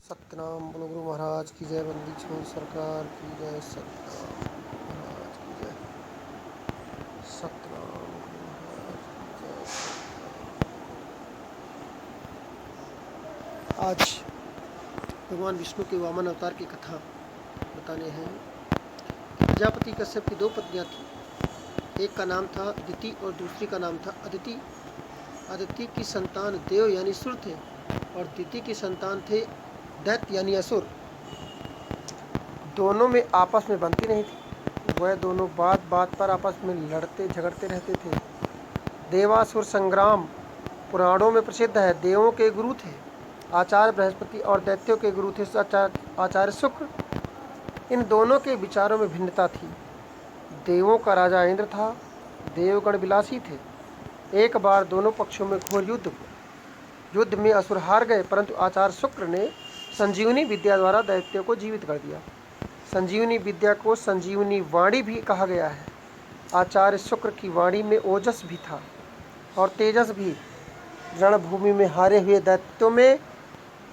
सत्यनाम बोलो गुरु महाराज की जय। बंदी छोड़ सरकार की जय। सत्यनाम महाराज की जय। सत्यनाम गुरु महाराज की जय। आज भगवान विष्णु के वामन अवतार की कथा बताने हैं। प्रजापति कश्यप की दो पत्नियां थी। एक का नाम था अदिति और दूसरी का नाम था अदिति। अदिति की संतान देव यानी सुर थे और दिति की संतान थे दैत्य यानी असुर। दोनों में आपस में बनती नहीं थी। वह दोनों बात बात पर आपस में लड़ते झगड़ते रहते थे। देवासुर संग्राम पुराणों में प्रसिद्ध है। देवों के गुरु थे आचार्य बृहस्पति और दैत्यों के गुरु थे आचार्य शुक्र। इन दोनों के विचारों में भिन्नता थी। देवों का राजा इंद्र था। देवगण विलासी थे। एक बार दोनों पक्षों में घोर युद्ध में असुर हार गए, परंतु आचार्य शुक्र ने संजीवनी विद्या द्वारा दैत्यों को जीवित कर दिया। संजीवनी विद्या को संजीवनी वाणी भी कहा गया है। आचार्य शुक्र की वाणी में ओजस भी था और तेजस भी। रणभूमि में हारे हुए दैत्यों में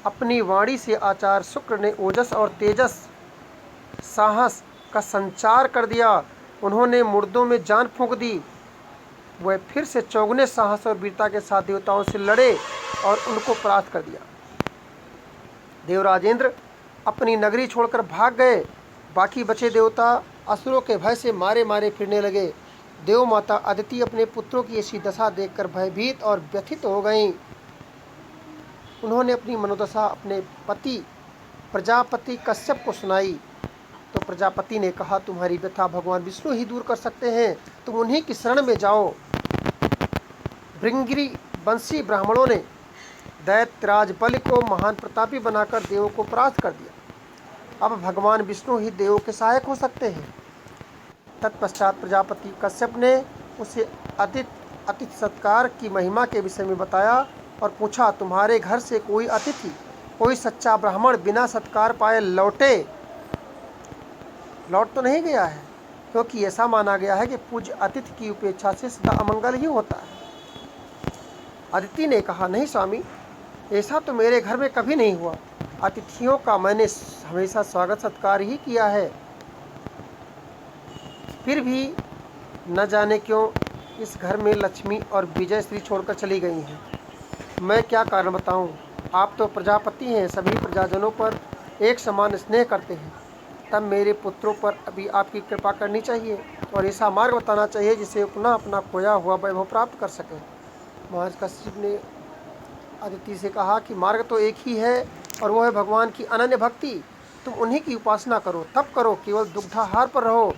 अपनी वाणी से आचार्य शुक्र ने ओजस और तेजस साहस का संचार कर दिया। उन्होंने मुर्दों में जान फूंक दी। वह फिर से चौगुने साहस और वीरता के साथ देवताओं से लड़े और उनको परास्त कर दिया। देवराजेंद्र अपनी नगरी छोड़कर भाग गए। बाकी बचे देवता असुरों के भय से मारे मारे फिरने लगे। देव माता अदिति अपने पुत्रों की ऐसी दशा देखकर भयभीत और व्यथित हो गईं। उन्होंने अपनी मनोदशा अपने पति प्रजापति कश्यप को सुनाई। तो प्रजापति ने कहा, तुम्हारी व्यथा भगवान विष्णु ही दूर कर सकते हैं। तुम उन्हीं की शरण में जाओ। भृंगिरी वंशी ब्राह्मणों ने दैत्यराज बलि को महान प्रतापी बनाकर देवों को परास्त कर दिया। अब भगवान विष्णु ही देवों के सहायक हो सकते हैं। तत्पश्चात प्रजापति कश्यप ने उसे अतिथि सत्कार की महिमा के विषय में बताया और पूछा, तुम्हारे घर से कोई अतिथि, कोई सच्चा ब्राह्मण बिना सत्कार पाए लौट तो नहीं गया है? क्योंकि ऐसा माना गया है कि पूज्य अतिथि की उपेक्षा से सदा अमंगल ही होता है। अदिति ने कहा, नहीं स्वामी, ऐसा तो मेरे घर में कभी नहीं हुआ। अतिथियों का मैंने हमेशा स्वागत सत्कार ही किया है। फिर भी न जाने क्यों इस घर में लक्ष्मी और विजय श्री छोड़कर चली गई हैं। मैं क्या कारण बताऊं? आप तो प्रजापति हैं, सभी प्रजाजनों पर एक समान स्नेह करते हैं। तब मेरे पुत्रों पर अभी आपकी कृपा करनी चाहिए और ऐसा मार्ग बताना चाहिए जिसे पुनः अपना खोया हुआ वैभव प्राप्त कर सकें। महाराज कश्यप ने अदिति से कहा कि मार्ग तो एक ही है और वो है भगवान की अनन्य भक्ति। तुम उन्हीं की उपासना करो, तप करो, केवल दुग्धाहार पर रहो।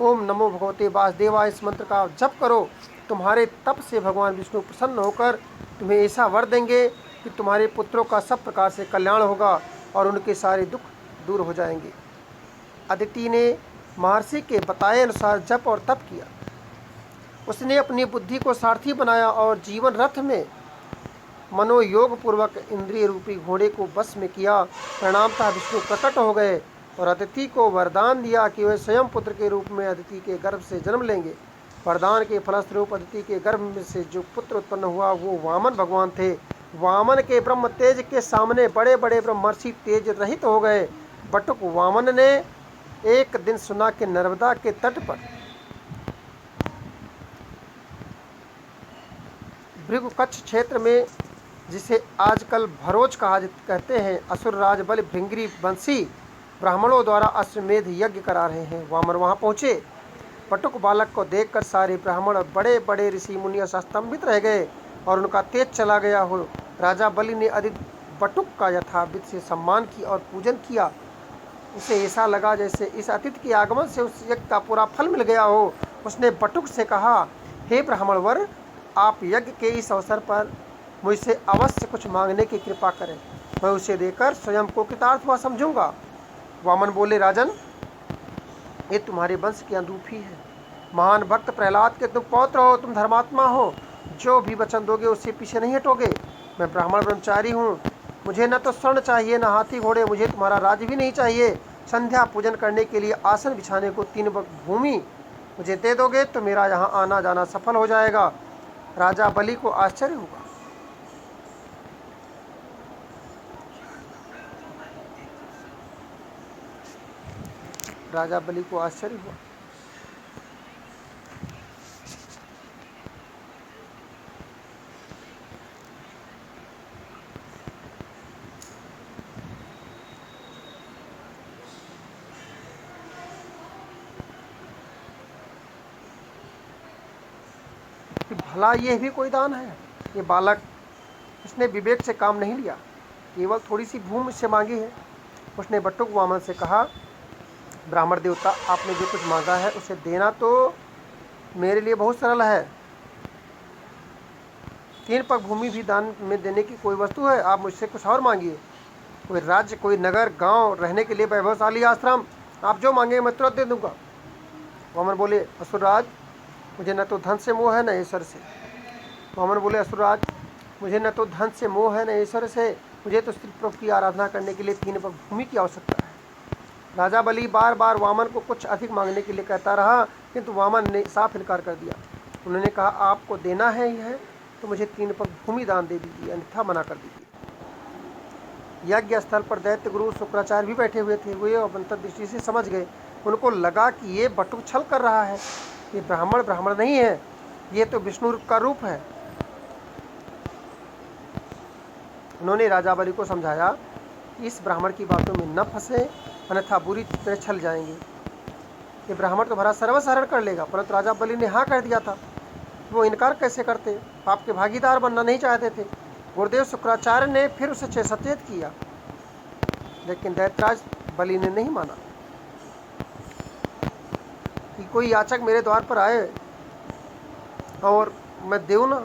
ओम नमो भगवते वासुदेवाय इस मंत्र का जप करो। तुम्हारे तप से भगवान विष्णु प्रसन्न होकर तुम्हें ऐसा वर देंगे कि तुम्हारे पुत्रों का सब प्रकार से कल्याण होगा और उनके सारे दुख दूर हो जाएंगे। अदिति ने महर्षि के बताए अनुसार जप और तप किया। उसने अपनी बुद्धि को सारथी बनाया और जीवन रथ में मनोयोग पूर्वक इंद्रिय रूपी घोड़े को बस में किया। परिणामतः विष्णु प्रकट हो गए और अदिति को वरदान दिया कि वे स्वयं पुत्र के रूप में अदिति के गर्भ से जन्म लेंगे। वरदान के फलस्वरूप अदिति के गर्भ में से जो पुत्र उत्पन्न हुआ वो वामन भगवान थे। वामन के ब्रह्म तेज के सामने बड़े बड़े ब्रह्मर्षि तेज रहित हो गए। बटुक वामन ने एक दिन सुना कि नर्मदा के तट पर भृगुकच्छ क्षेत्र में, जिसे आजकल भरोच कहते हैं, असुर राज बलि भृंगिरी वंशी ब्राह्मणों द्वारा अश्वमेध यज्ञ करा रहे हैं। वामन वहां पहुंचे। बटुक बालक को देखकर सारे ब्राह्मण बड़े बड़े ऋषि मुनि स्तंभित रह गए और उनका तेज चला गया हो। राजा बलि ने बटुक का यथाविध से सम्मान किया और पूजन किया। उसे ऐसा लगा जैसे इस अतिथि के आगमन से उस यज्ञ का पूरा फल मिल गया हो। उसने बटुक से कहा, हे ब्राह्मण वर, आप यज्ञ के इस अवसर पर मुझसे अवश्य कुछ मांगने की कृपा करें। मैं उसे देकर स्वयं को कृतार्थ हुआ समझूंगा। वामन बोले, राजन, ये तुम्हारे वंश की अनुरूप ही है। महान भक्त प्रहलाद के तुम पौत्र हो, तुम धर्मात्मा हो। जो भी वचन दोगे उससे पीछे नहीं हटोगे। मैं ब्राह्मण ब्रह्मचारी हूँ। मुझे न तो स्वर्ण चाहिए, न हाथी घोड़े। मुझे तुम्हारा राज्य भी नहीं चाहिए। संध्या पूजन करने के लिए आसन बिछाने को 3 भूमि मुझे दे दोगे तो मेरा यहाँ आना जाना सफल हो जाएगा। राजा बलि को आश्चर्य हुआ। राजा बलि को आश्चर्य हुआ। कि भला यह भी कोई दान है। ये बालक, इसने विवेक से काम नहीं लिया, केवल थोड़ी सी भूमि मुझसे मांगी है। उसने बटुक वामन से कहा, ब्राह्मण देवता, आपने जो कुछ मांगा है उसे देना तो मेरे लिए बहुत सरल है। 3 पग भूमि भी दान में देने की कोई वस्तु है? आप मुझसे कुछ और मांगिए, कोई राज्य, कोई नगर, गांव, रहने के लिए वैभवशाली आश्रम, आप जो मांगे मैं तुरंत दे दूंगा। वामन बोले, असुरराज, मुझे न तो धन से मोह है न ईश्वर से। वामन बोले, असुरराज, मुझे न तो धन से मोह है न ईश्वर से, मुझे तो स्त्री प्रभु की आराधना करने के लिए 3 पग भूमि की आवश्यकता है। राजा बलि बार बार वामन को कुछ अधिक मांगने के लिए कहता रहा, किंतु वामन ने साफ इनकार कर दिया। उन्होंने कहा, आपको देना है ही है तो मुझे 3 पग भूमि दान दे दीजिए, अन्यथा मना कर दीजिए। यज्ञ स्थल पर दैत्य गुरु शुक्राचार्य भी बैठे हुए थे। वे अंतर्दृष्टि से समझ गए। उनको लगा कि ये बटुक छल कर रहा है, ये ब्राह्मण नहीं है, ये तो विष्णु का रूप है। उन्होंने राजा बलि को समझाया कि इस ब्राह्मण की बातों में न फंसे, अन्यथा बुरी तरह छल जाएंगे। ये ब्राह्मण तो भरा सर्वस्व हरण कर लेगा। परंतु राजा बलि ने हाँ कह दिया था, वो इनकार कैसे करते? पाप के भागीदार बनना नहीं चाहते थे। गुरुदेव शुक्राचार्य ने फिर उसे सचेत किया, लेकिन दैत्यराज बलि ने नहीं माना। कि कोई याचक मेरे द्वार पर आए और मैं देऊँ ना,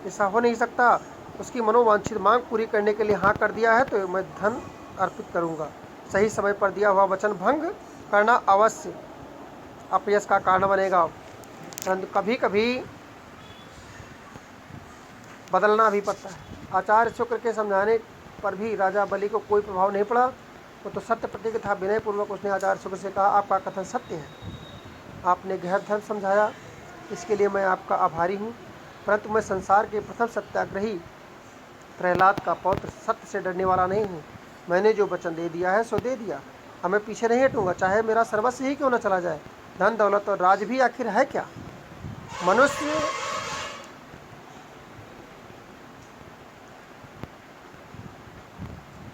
ऐसा हो नहीं सकता। उसकी मनोवांछित मांग पूरी करने के लिए हाँ कर दिया है तो मैं धन अर्पित करूँगा। सही समय पर दिया हुआ वचन भंग करना अवश्य अपयश का कारण बनेगा। परंतु कभी कभी बदलना भी पड़ता है। आचार्य शुक्र के समझाने पर भी राजा बलि को कोई प्रभाव नहीं पड़ा। वो तो सत्य प्रतीक था। विनयपूर्वक उसने आचार्य शुक्र से कहा, आपका कथन सत्य है, आपने गहर धर्म समझाया, इसके लिए मैं आपका आभारी हूँ। परंतु मैं संसार के प्रथम सत्याग्रही प्रहलाद का पौत्र, सत्य से डरने वाला नहीं हूँ। मैंने जो वचन दे दिया है सो दे दिया, अब मैं पीछे नहीं हटूंगा, चाहे मेरा सर्वस्व ही क्यों न चला जाए। धन दौलत और राज भी आखिर है क्या? मनुष्य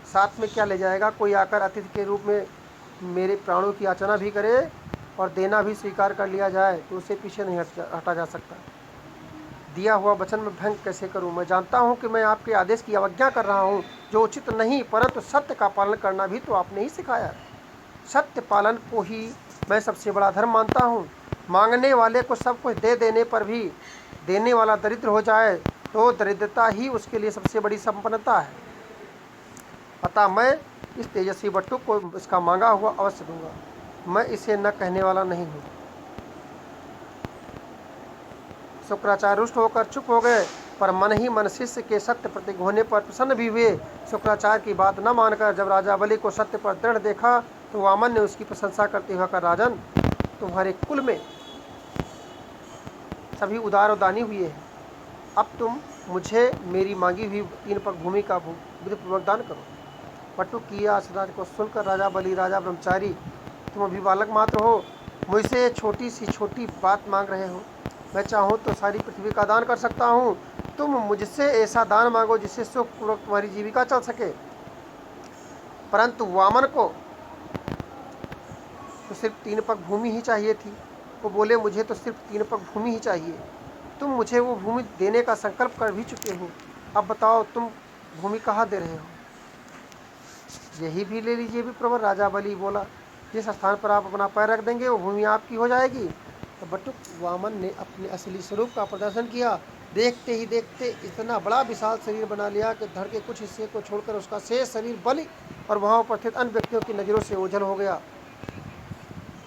साथ में क्या ले जाएगा? कोई आकर अतिथि के रूप में मेरे प्राणों की याचना भी करे और देना भी स्वीकार कर लिया जाए तो उसे पीछे नहीं हटा जा सकता। दिया हुआ वचन में भंग कैसे करूं? मैं जानता हूं कि मैं आपके आदेश की अवज्ञा कर रहा हूं, जो उचित नहीं, परंतु सत्य का पालन करना भी तो आपने ही सिखाया है। सत्य पालन को ही मैं सबसे बड़ा धर्म मानता हूं। मांगने वाले को सब कुछ दे देने पर भी देने वाला दरिद्र हो जाए तो दरिद्रता ही उसके लिए सबसे बड़ी संपन्नता है। अतः मैं इस तेजस्वी बट्टू को इसका मांगा हुआ अवश्य दूंगा। मैं इसे न कहने वाला नहीं हूँ। शुक्राचार्य रुष्ट होकर चुप हो गए, पर मन ही मन शिष्य के सत्य प्रतिज्ञ होने पर प्रसन्न भी हुए। शुक्राचार्य की बात न मानकर जब राजा बलि को सत्य पर दृढ़ देखा तो वामन ने उसकी प्रशंसा करते हुए कहा, राजन, तुम्हारे कुल में सभी उदार और दानी हुए हैं। अब तुम मुझे मेरी मांगी हुई 3 पग भूमि का विधिपूर्वक दान करो। बटुक की आशीर्वाद को सुनकर राजा बलि, राजा ब्रह्मचारी, तुम अभी बालक मात्र हो, मुझसे छोटी सी छोटी बात मांग रहे हो। मैं चाहूँ तो सारी पृथ्वी का दान कर सकता हूँ। तुम मुझसे ऐसा दान मांगो जिससे सुखपूर्वक तुम्हारी जीविका चल सके। परंतु वामन को तो सिर्फ 3 पग भूमि ही चाहिए थी। वो बोले, मुझे तो सिर्फ 3 पग भूमि ही चाहिए। तुम मुझे वो भूमि देने का संकल्प कर भी चुके हो। अब बताओ तुम भूमि कहाँ दे रहे हो? यही भी ले लीजिए विप्रवर। राजा बलि बोला, जिस स्थान पर आप अपना पैर रख देंगे वो भूमि आपकी हो जाएगी। तो बटुक वामन ने अपने असली स्वरूप का प्रदर्शन किया। देखते ही देखते इतना बड़ा विशाल शरीर बना लिया कि धड़ के कुछ हिस्से को छोड़कर उसका शेष शरीर बलि और वहाँ उपस्थित अन्य व्यक्तियों की नज़रों से ओझल हो गया।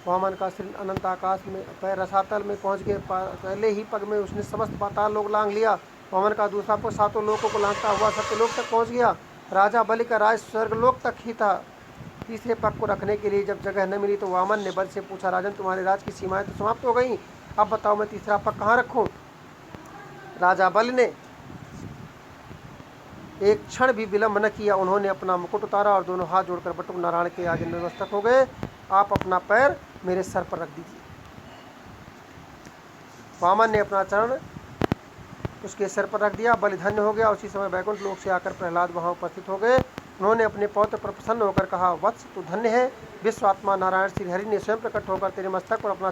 वामन का शरीर अनंत आकाश में पैर रसातल में पहुँच गए। पहले ही पग में उसने समस्त पाताल लोक लांघ लिया। वामन का दूसरा पग 7 लोकों को लांघता हुआ सत्यलोक तक पहुँच गया। राजा बलि का राज स्वर्गलोक तक ही था। तीसरे पग को रखने के लिए जब जगह न मिली तो वामन ने बल से पूछा, राजन, तुम्हारे राज की सीमाएं तो समाप्त हो गई, अब बताओ मैं तीसरा पग कहाँ रखूं? राजा बलि ने एक क्षण भी विलंब न किया। उन्होंने अपना मुकुट उतारा और दोनों हाथ जोड़कर बटुक नारायण के आगे नतमस्तक हो गए। आप अपना पैर मेरे सर पर रख दीजिए। वामन ने अपना चरण उसके सिर पर रख दिया। बलि धन्य हो गया। उसी समय वैकुंठ लोक से आकर प्रहलाद वहां उपस्थित हो गए। उन्होंने अपने पौत्र पर प्रसन्न होकर कहा, वत्स तू धन्य है। विश्वात्मा नारायण श्री हरि ने स्वयं प्रकट होकर तेरे मस्तक पर अपना